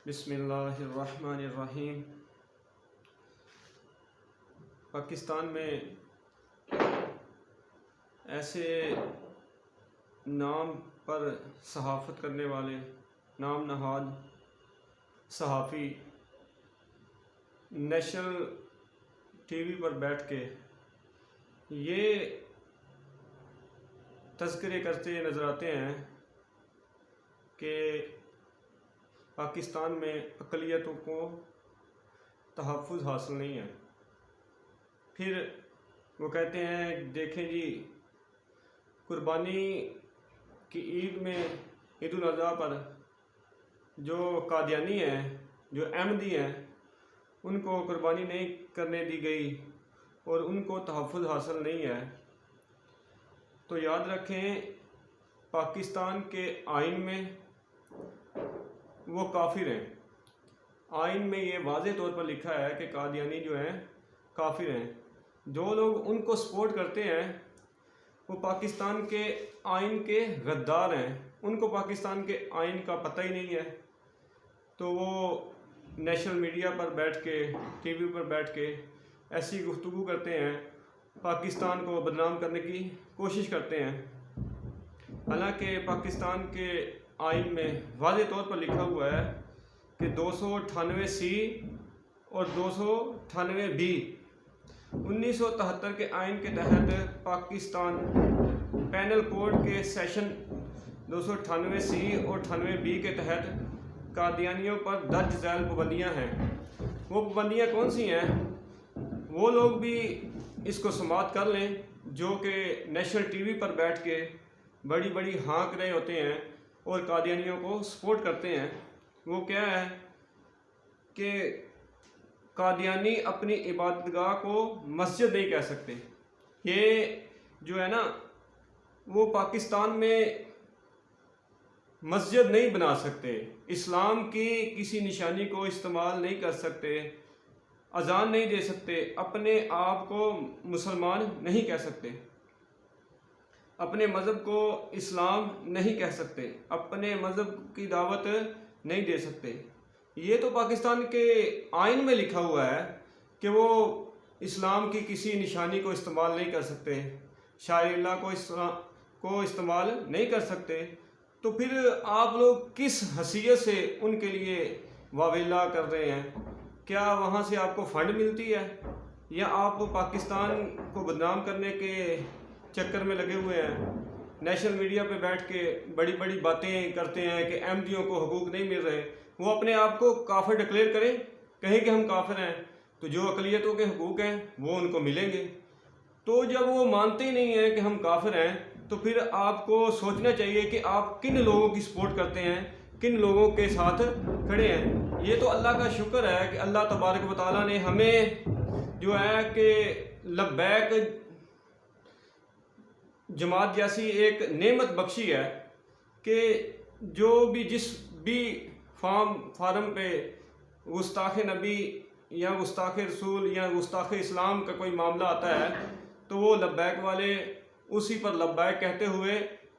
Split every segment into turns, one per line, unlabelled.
بسم اللہ الرحمن الرحیم۔ پاکستان میں ایسے نام پر صحافت کرنے والے نام نہاد صحافی نیشنل ٹی وی پر بیٹھ کے یہ تذکرے کرتے نظر آتے ہیں کہ پاکستان میں اقلیتوں کو تحفظ حاصل نہیں ہے۔ پھر وہ کہتے ہیں دیکھیں جی، قربانی کی عید میں عید الاضحیٰ پر جو قادیانی ہیں، جو احمدی ہیں، ان کو قربانی نہیں کرنے دی گئی اور ان کو تحفظ حاصل نہیں ہے۔ تو یاد رکھیں، پاکستان کے آئین میں وہ کافر ہیں۔ آئین میں یہ واضح طور پر لکھا ہے کہ قادیانی جو ہیں کافر ہیں۔ جو لوگ ان کو سپورٹ کرتے ہیں وہ پاکستان کے آئین کے غدار ہیں، ان کو پاکستان کے آئین کا پتہ ہی نہیں ہے، تو وہ نیشنل میڈیا پر بیٹھ کے، ٹی وی پر بیٹھ کے ایسی گفتگو کرتے ہیں، پاکستان کو بدنام کرنے کی کوشش کرتے ہیں۔ حالانکہ پاکستان کے آئین میں واضح طور پر لکھا ہوا ہے کہ 298C اور 298B 1973 کے آئین کے تحت پاکستان پینل کوڈ کے سیشن 298C اور 98B کے تحت قادیانیوں پر درج ذیل پابندیاں ہیں۔ وہ پابندیاں کون سی ہیں؟ وہ لوگ بھی اس کو سماعت کر لیں جو کہ نیشنل ٹی وی پر بیٹھ کے بڑی بڑی ہانک رہے ہوتے ہیں اور قادیانیوں کو سپورٹ کرتے ہیں۔ وہ کیا ہے کہ قادیانی اپنی عبادت گاہ کو مسجد نہیں کہہ سکتے۔ یہ جو ہے نا، وہ پاکستان میں مسجد نہیں بنا سکتے، اسلام کی کسی نشانی کو استعمال نہیں کر سکتے، اذان نہیں دے سکتے، اپنے آپ کو مسلمان نہیں کہہ سکتے، اپنے مذہب کو اسلام نہیں کہہ سکتے، اپنے مذہب کی دعوت نہیں دے سکتے۔ یہ تو پاکستان کے آئین میں لکھا ہوا ہے کہ وہ اسلام کی کسی نشانی کو استعمال نہیں کر سکتے، شاعر اللہ کو استعمال نہیں کر سکتے۔ تو پھر آپ لوگ کس حیثیت سے ان کے لیے واویلا کر رہے ہیں؟ کیا وہاں سے آپ کو فنڈ ملتی ہے، یا آپ پاکستان کو بدنام کرنے کے چکر میں لگے ہوئے ہیں؟ نیشنل میڈیا پہ بیٹھ کے بڑی بڑی باتیں کرتے ہیں کہ احمدیوں کو حقوق نہیں مل رہے۔ وہ اپنے آپ کو کافر ڈکلیئر کریں، کہیں کہ ہم کافر ہیں، تو جو اقلیتوں کے حقوق ہیں وہ ان کو ملیں گے۔ تو جب وہ مانتے ہی نہیں ہیں کہ ہم کافر ہیں، تو پھر آپ کو سوچنا چاہیے کہ آپ کن لوگوں کی سپورٹ کرتے ہیں، کن لوگوں کے ساتھ کھڑے ہیں۔ یہ تو اللہ کا شکر ہے کہ اللہ تبارک و تعالیٰ نے ہمیں جو ہے کہ لبیک جماعت جیسی ایک نعمت بخشی ہے کہ جو بھی جس بھی فارم پہ گستاخ نبی یا گستاخ رسول یا گستاخ اسلام کا کوئی معاملہ آتا ہے تو وہ لبیک والے اسی پر لبیک کہتے ہوئے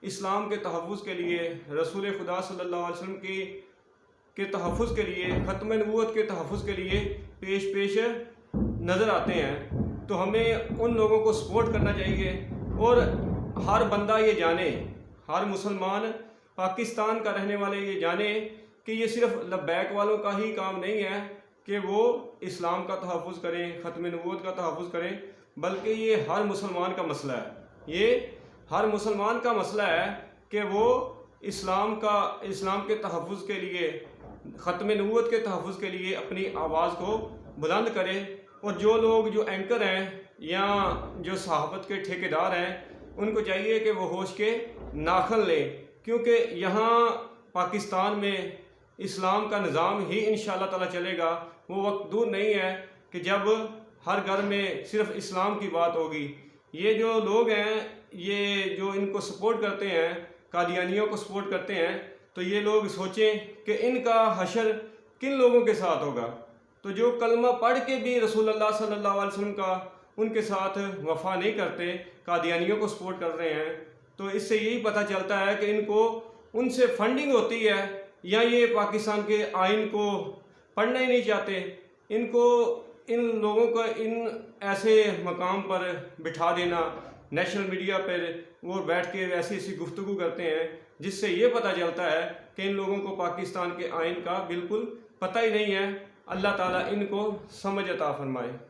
اسلام کے تحفظ کے لیے، رسول خدا صلی اللہ علیہ وسلم کے تحفظ کے لیے، ختم نبوت کے تحفظ کے لیے پیش نظر آتے ہیں۔ تو ہمیں ان لوگوں کو سپورٹ کرنا چاہیے، اور ہر بندہ یہ جانے، ہر مسلمان پاکستان کا رہنے والے یہ جانے کہ یہ صرف لبیک والوں کا ہی کام نہیں ہے کہ وہ اسلام کا تحفظ کریں، ختم نبوت کا تحفظ کریں، بلکہ یہ ہر مسلمان کا مسئلہ ہے۔ یہ ہر مسلمان کا مسئلہ ہے کہ وہ اسلام کے تحفظ کے لیے، ختم نبوت کے تحفظ کے لیے اپنی آواز کو بلند کرے۔ اور جو لوگ جو اینکر ہیں یا جو صحافت کے ٹھیکیدار ہیں، ان کو چاہیے کہ وہ ہوش کے ناخن لیں، کیونکہ یہاں پاکستان میں اسلام کا نظام ہی انشاءاللہ تعالی چلے گا۔ وہ وقت دور نہیں ہے کہ جب ہر گھر میں صرف اسلام کی بات ہوگی۔ یہ جو لوگ ہیں، یہ جو ان کو سپورٹ کرتے ہیں، قادیانیوں کو سپورٹ کرتے ہیں، تو یہ لوگ سوچیں کہ ان کا حشر کن لوگوں کے ساتھ ہوگا۔ تو جو کلمہ پڑھ کے بھی رسول اللہ صلی اللہ علیہ وسلم کا ان کے ساتھ وفا نہیں کرتے، قادیانیوں کو سپورٹ کر رہے ہیں، تو اس سے یہی پتہ چلتا ہے کہ ان کو ان سے فنڈنگ ہوتی ہے یا یہ پاکستان کے آئین کو پڑھنا ہی نہیں چاہتے، ان لوگوں کو ان ایسے مقام پر بٹھا دینا، نیشنل میڈیا پر وہ بیٹھ کے ایسی گفتگو کرتے ہیں جس سے یہ پتہ چلتا ہے کہ ان لوگوں کو پاکستان کے آئین کا بالکل پتہ ہی نہیں ہے۔ اللہ تعالیٰ ان کو سمجھ عطا فرمائے۔